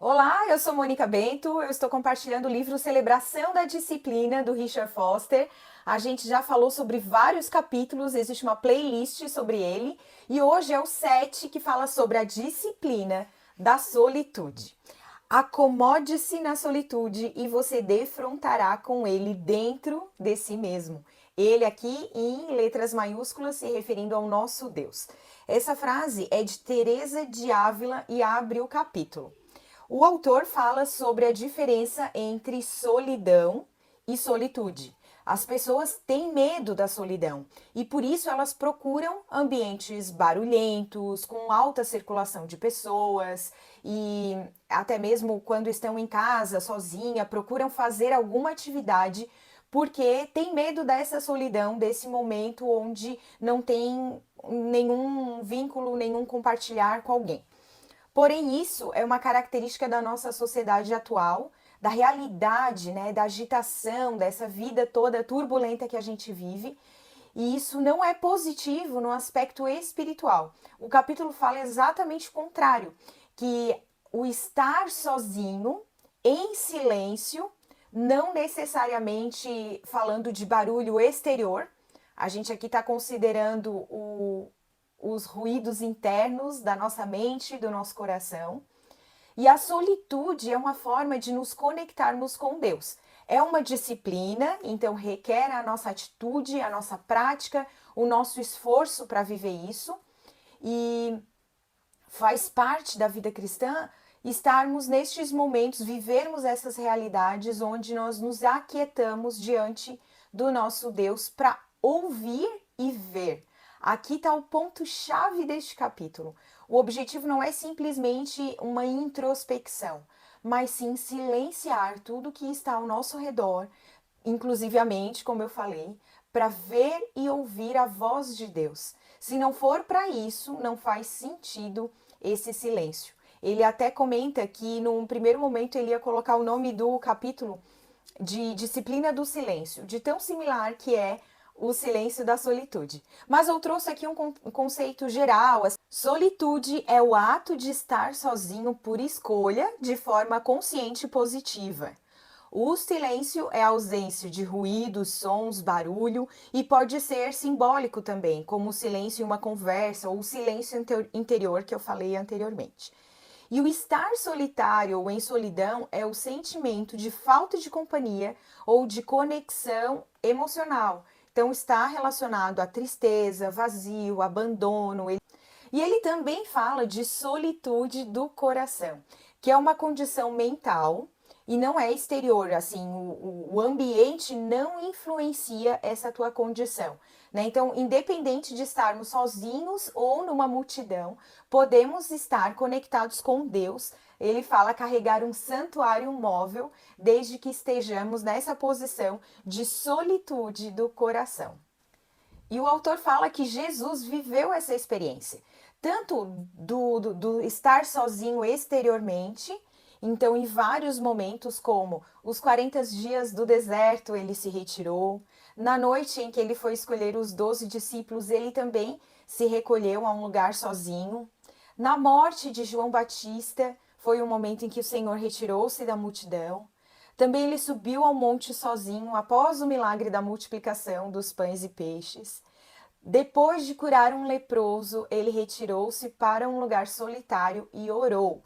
Olá, eu sou Mônica Bento, eu estou compartilhando o livro Celebração da Disciplina, do Richard Foster. A gente já falou sobre vários capítulos, existe uma playlist sobre ele, e hoje é o 7 que fala sobre a disciplina da solitude. Acomode-se na solitude e você defrontará com ele dentro de si mesmo. Ele aqui em letras maiúsculas se referindo ao nosso Deus. Essa frase é de Teresa de Ávila e abre o capítulo. O autor fala sobre a diferença entre solidão e solitude. As pessoas têm medo da solidão e por isso elas procuram ambientes barulhentos, com alta circulação de pessoas e até mesmo quando estão em casa, sozinha, procuram fazer alguma atividade porque tem medo dessa solidão, desse momento onde não tem nenhum vínculo, nenhum compartilhar com alguém. Porém, isso é uma característica da nossa sociedade atual, da realidade, né, da agitação, dessa vida toda turbulenta que a gente vive. E isso não é positivo no aspecto espiritual. O capítulo fala exatamente o contrário, que o estar sozinho, em silêncio, não necessariamente falando de barulho exterior. A gente aqui está considerando os ruídos internos da nossa mente, do nosso coração. E a solitude é uma forma de nos conectarmos com Deus. É uma disciplina, então requer a nossa atitude, a nossa prática, o nosso esforço para viver isso. E faz parte da vida cristã estarmos nestes momentos, vivermos essas realidades onde nós nos aquietamos diante do nosso Deus para ouvir e ver. Aqui está o ponto-chave deste capítulo. O objetivo não é simplesmente uma introspecção, mas sim silenciar tudo que está ao nosso redor, inclusive a mente, como eu falei, para ver e ouvir a voz de Deus. Se não for para isso, não faz sentido esse silêncio. Ele até comenta que num primeiro momento ele ia colocar o nome do capítulo de disciplina do silêncio, de tão similar que é o silêncio da solitude. Mas eu trouxe aqui um conceito geral. Solitude é o ato de estar sozinho por escolha, de forma consciente e positiva. O silêncio é a ausência de ruídos, sons, barulho e pode ser simbólico também, como o silêncio em uma conversa ou o silêncio interior que eu falei anteriormente. E o estar solitário ou em solidão é o sentimento de falta de companhia ou de conexão emocional. Então está relacionado à tristeza, vazio, abandono. E ele também fala de solitude do coração, que é uma condição mental e não é exterior, assim, o ambiente não influencia essa tua condição, né? Então, independente de estarmos sozinhos ou numa multidão, podemos estar conectados com Deus. Ele fala carregar um santuário móvel, desde que estejamos nessa posição de solitude do coração. E o autor fala que Jesus viveu essa experiência, tanto do estar sozinho exteriormente, então em vários momentos, como os 40 dias do deserto, ele se retirou. Na noite em que ele foi escolher os 12 discípulos, ele também se recolheu a um lugar sozinho. Na morte de João Batista, foi o momento em que o Senhor retirou-se da multidão. Também ele subiu ao monte sozinho após o milagre da multiplicação dos pães e peixes. Depois de curar um leproso, ele retirou-se para um lugar solitário e orou.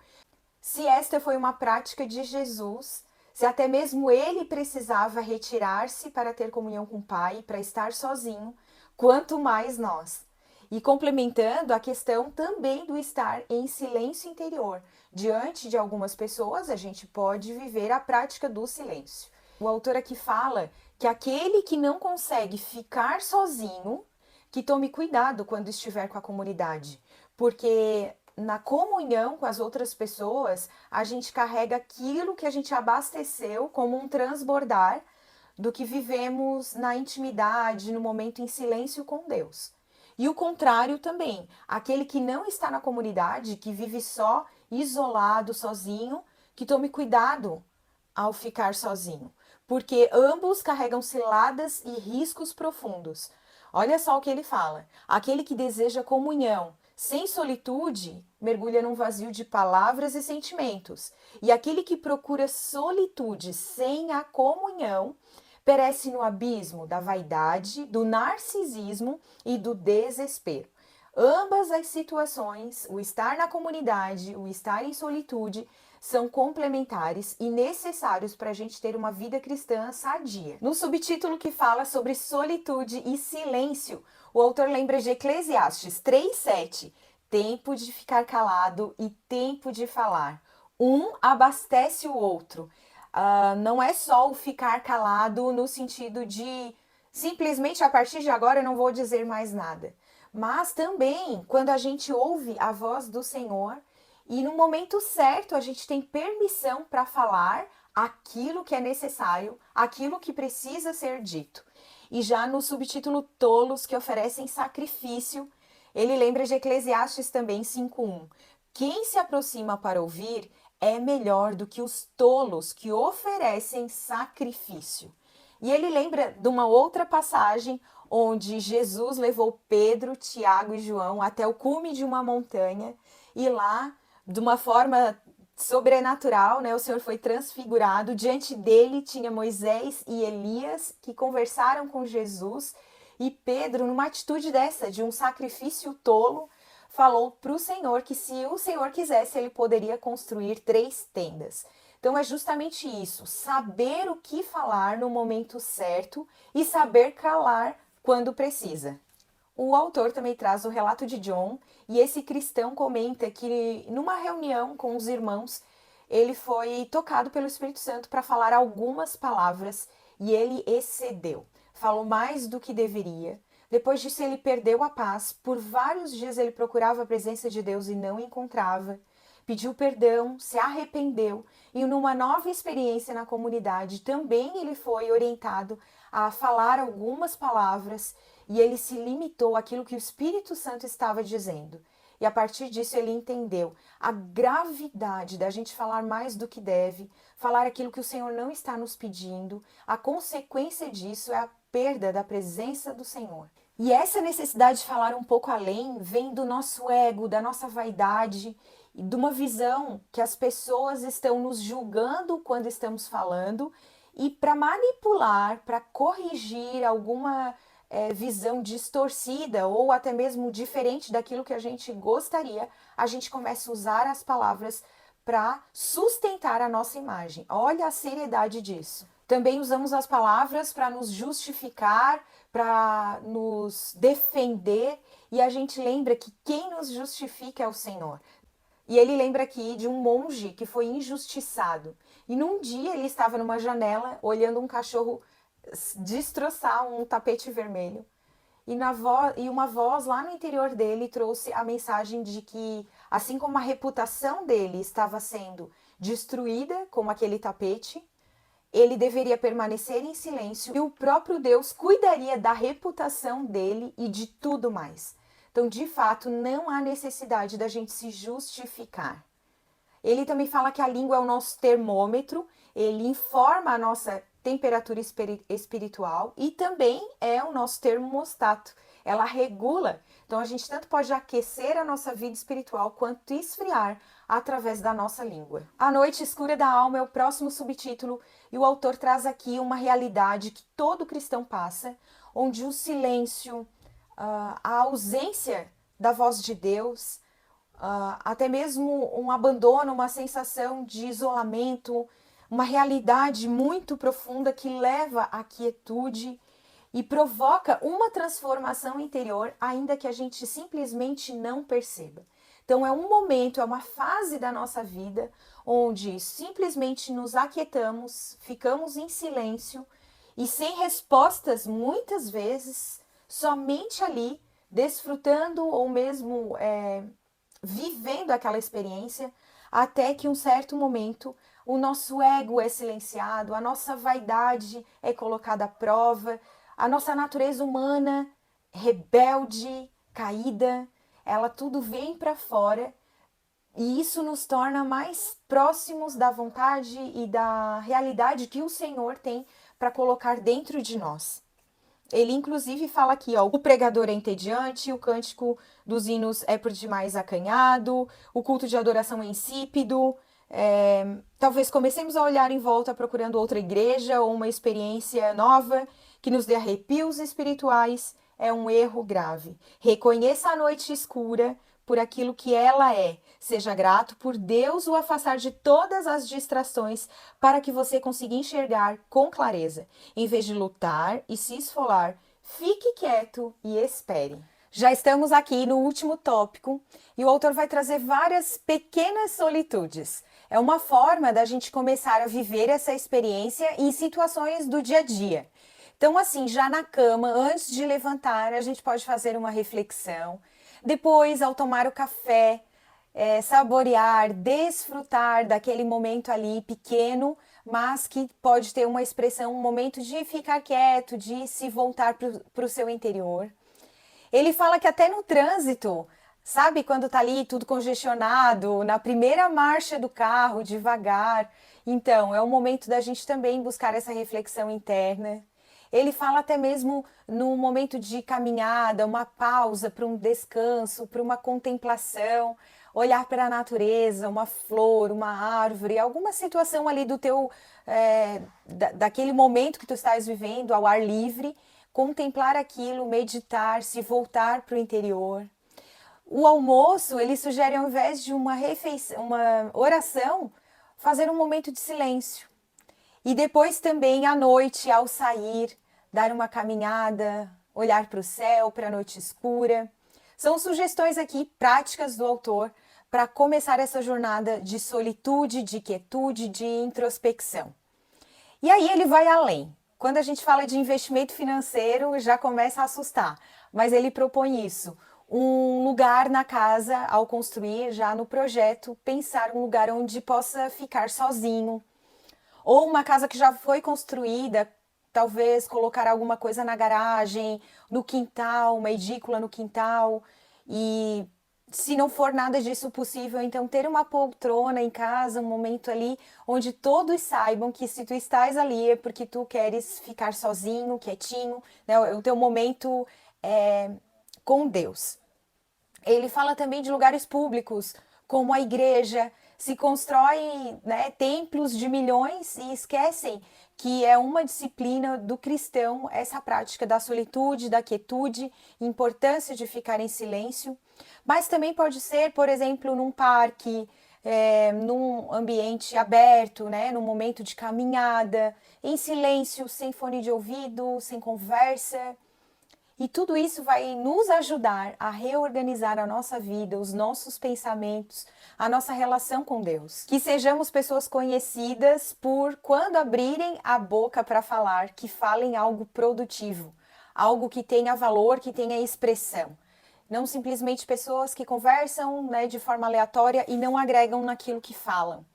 Se esta foi uma prática de Jesus, se até mesmo ele precisava retirar-se para ter comunhão com o Pai, para estar sozinho, quanto mais nós. E complementando a questão também do estar em silêncio interior. Diante de algumas pessoas, a gente pode viver a prática do silêncio. O autor aqui fala que aquele que não consegue ficar sozinho, que tome cuidado quando estiver com a comunidade, porque na comunhão com as outras pessoas, a gente carrega aquilo que a gente abasteceu como um transbordar do que vivemos na intimidade, no momento em silêncio com Deus. E o contrário também, aquele que não está na comunidade, que vive só, isolado, sozinho, que tome cuidado ao ficar sozinho, porque ambos carregam ciladas e riscos profundos. Olha só o que ele fala: aquele que deseja comunhão Sem solitude, mergulha num vazio de palavras e sentimentos. E aquele que procura solitude sem a comunhão perece no abismo da vaidade, do narcisismo e do desespero. Ambas as situações, o estar na comunidade, o estar em solitude, são complementares e necessários para a gente ter uma vida cristã sadia. No subtítulo que fala sobre solitude e silêncio, o autor lembra de Eclesiastes 3:7, tempo de ficar calado e tempo de falar. Um abastece o outro. Não é só o ficar calado no sentido de simplesmente a partir de agora eu não vou dizer mais nada. Mas também quando a gente ouve a voz do Senhor e no momento certo a gente tem permissão para falar aquilo que é necessário, aquilo que precisa ser dito. E já no subtítulo Tolos que oferecem sacrifício, ele lembra de Eclesiastes também 5:1. Quem se aproxima para ouvir é melhor do que os tolos que oferecem sacrifício. E ele lembra de uma outra passagem onde Jesus levou Pedro, Tiago e João até o cume de uma montanha e lá, de uma forma sobrenatural, né, o Senhor foi transfigurado. Diante dele tinha Moisés e Elias que conversaram com Jesus e Pedro, numa atitude dessa, de um sacrifício tolo, falou para o Senhor que se o Senhor quisesse, ele poderia construir 3 tendas. Então é justamente isso, saber o que falar no momento certo e saber calar quando precisa. O autor também traz o relato de John e esse cristão comenta que numa reunião com os irmãos, ele foi tocado pelo Espírito Santo para falar algumas palavras e ele excedeu. Falou mais do que deveria. Depois disso, ele perdeu a paz. Por vários dias ele procurava a presença de Deus e não encontrava. Pediu perdão, se arrependeu e numa nova experiência na comunidade também ele foi orientado a falar algumas palavras e ele se limitou àquilo que o Espírito Santo estava dizendo. E a partir disso ele entendeu a gravidade da gente falar mais do que deve, falar aquilo que o Senhor não está nos pedindo. A consequência disso é a perda da presença do Senhor. E essa necessidade de falar um pouco além vem do nosso ego, da nossa vaidade e de uma visão que as pessoas estão nos julgando quando estamos falando e para manipular, para corrigir alguma visão distorcida ou até mesmo diferente daquilo que a gente gostaria, a gente começa a usar as palavras para sustentar a nossa imagem. Olha a seriedade disso. Também usamos as palavras para nos justificar, para nos defender, e a gente lembra que quem nos justifica é o Senhor. E ele lembra aqui de um monge que foi injustiçado. E num dia ele estava numa janela olhando um cachorro destroçar um tapete vermelho. E uma voz lá no interior dele trouxe a mensagem de que, assim como a reputação dele estava sendo destruída, como aquele tapete, ele deveria permanecer em silêncio e o próprio Deus cuidaria da reputação dele e de tudo mais. Então, de fato, não há necessidade da gente se justificar. Ele também fala que a língua é o nosso termômetro, ele informa a nossa temperatura espiritual e também é o nosso termostato. Ela regula. Então a gente tanto pode aquecer a nossa vida espiritual quanto esfriar através da nossa língua. A noite escura da alma é o próximo subtítulo e o autor traz aqui uma realidade que todo cristão passa, onde o silêncio, a ausência da voz de Deus, até mesmo um abandono, uma sensação de isolamento, uma realidade muito profunda que leva à quietude e provoca uma transformação interior, ainda que a gente simplesmente não perceba. Então é um momento, é uma fase da nossa vida onde simplesmente nos aquietamos, ficamos em silêncio e sem respostas muitas vezes, somente ali, desfrutando ou mesmo vivendo aquela experiência, até que um certo momento o nosso ego é silenciado, a nossa vaidade é colocada à prova, a nossa natureza humana, rebelde, caída, ela tudo vem para fora e isso nos torna mais próximos da vontade e da realidade que o Senhor tem para colocar dentro de nós. Ele inclusive fala aqui, ó, o pregador é entediante, o cântico dos hinos é por demais acanhado, o culto de adoração é insípido. Talvez comecemos a olhar em volta procurando outra igreja ou uma experiência nova que nos dê arrepios espirituais. É um erro grave. Reconheça a noite escura por aquilo que ela é. Seja grato por Deus o afastar de todas as distrações para que você consiga enxergar com clareza. Em vez de lutar e se esfolar, fique quieto e espere. Já estamos aqui no último tópico e o autor vai trazer várias pequenas solitudes. É uma forma da gente começar a viver essa experiência em situações do dia a dia. Então, assim, já na cama, antes de levantar, a gente pode fazer uma reflexão. Depois, ao tomar o café, saborear, desfrutar daquele momento ali pequeno, mas que pode ter uma expressão, um momento de ficar quieto, de se voltar para o seu interior. Ele fala que até no trânsito, sabe, quando tá ali tudo congestionado, na primeira marcha do carro, devagar. Então, é o momento da gente também buscar essa reflexão interna. Ele fala até mesmo no momento de caminhada, uma pausa para um descanso, para uma contemplação, olhar para a natureza, uma flor, uma árvore, alguma situação ali do teu, daquele momento que tu estás vivendo ao ar livre, contemplar aquilo, meditar, se voltar para o interior. O almoço, ele sugere ao invés de uma refeição, uma oração, fazer um momento de silêncio. E depois também à noite, ao sair, dar uma caminhada, olhar para o céu, para a noite escura. São sugestões aqui práticas do autor para começar essa jornada de solitude, de quietude, de introspecção. E aí ele vai além. Quando a gente fala de investimento financeiro, já começa a assustar, mas ele propõe isso. Um lugar na casa, ao construir já no projeto, pensar um lugar onde possa ficar sozinho, ou uma casa que já foi construída, talvez colocar alguma coisa na garagem, no quintal, uma edícula no quintal. E se não for nada disso possível, então ter uma poltrona em casa, um momento ali onde todos saibam que se tu estás ali é porque tu queres ficar sozinho, quietinho, né? O teu momento é com Deus. Ele fala também de lugares públicos, como a igreja. Se constrói, né, templos de milhões e esquecem que é uma disciplina do cristão essa prática da solitude, da quietude, importância de ficar em silêncio. Mas também pode ser, por exemplo, num parque, num ambiente aberto, né, num momento de caminhada, em silêncio, sem fone de ouvido, sem conversa. E tudo isso vai nos ajudar a reorganizar a nossa vida, os nossos pensamentos, a nossa relação com Deus. Que sejamos pessoas conhecidas por, quando abrirem a boca para falar, que falem algo produtivo, algo que tenha valor, que tenha expressão. Não simplesmente pessoas que conversam, né, de forma aleatória e não agregam naquilo que falam.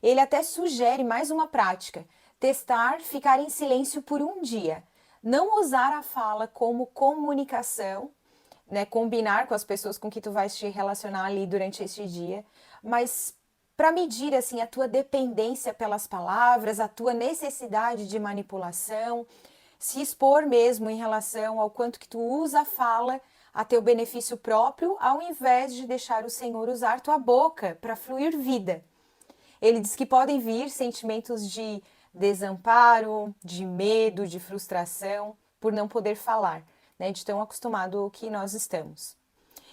Ele até sugere mais uma prática: testar ficar em silêncio por um dia. Não usar a fala como comunicação, né, combinar com as pessoas com que tu vais te relacionar ali durante este dia, mas para medir assim a tua dependência pelas palavras, a tua necessidade de manipulação, se expor mesmo em relação ao quanto que tu usa a fala a teu benefício próprio, ao invés de deixar o Senhor usar tua boca para fluir vida. Ele diz que podem vir sentimentos de desamparo, de medo, de frustração, por não poder falar, né, de tão acostumado que nós estamos.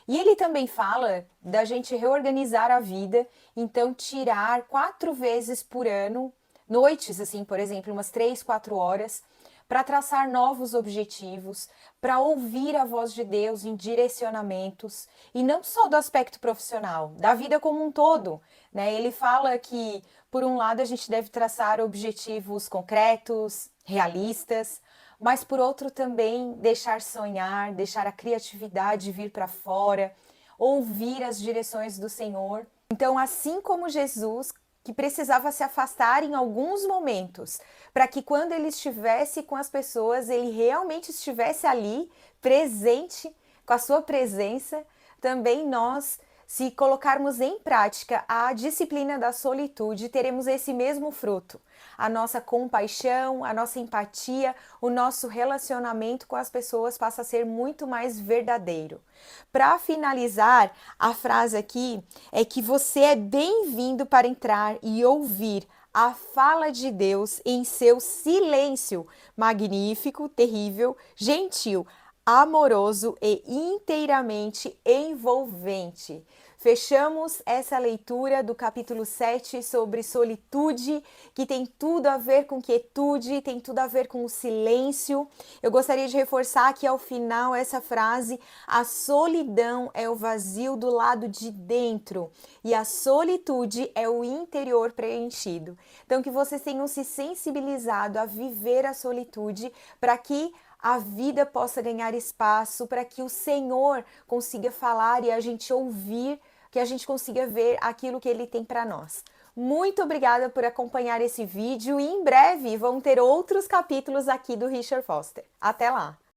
E ele também fala da gente reorganizar a vida, então tirar 4 vezes por ano, noites, assim, por exemplo, umas 3, 4 horas, para traçar novos objetivos, para ouvir a voz de Deus em direcionamentos, e não só do aspecto profissional, da vida como um todo, né? Ele fala que, por um lado, a gente deve traçar objetivos concretos, realistas, mas por outro também deixar sonhar, deixar a criatividade vir para fora, ouvir as direções do Senhor. Então, assim como Jesus, que precisava se afastar em alguns momentos, para que quando ele estivesse com as pessoas, ele realmente estivesse ali, presente, com a sua presença, também nós Se colocarmos em prática a disciplina da solitude, teremos esse mesmo fruto. A nossa compaixão, a nossa empatia, o nosso relacionamento com as pessoas passa a ser muito mais verdadeiro. Para finalizar, a frase aqui é que você é bem-vindo para entrar e ouvir a fala de Deus em seu silêncio magnífico, terrível, gentil, amoroso e inteiramente envolvente. Fechamos essa leitura do capítulo 7 sobre solitude, que tem tudo a ver com quietude, tem tudo a ver com o silêncio. Eu gostaria de reforçar aqui ao final essa frase: a solidão é o vazio do lado de dentro e a solitude é o interior preenchido. Então, que vocês tenham se sensibilizado a viver a solitude para que a vida possa ganhar espaço, para que o Senhor consiga falar e a gente ouvir, que a gente consiga ver aquilo que Ele tem para nós. Muito obrigada por acompanhar esse vídeo e em breve vão ter outros capítulos aqui do Richard Foster. Até lá!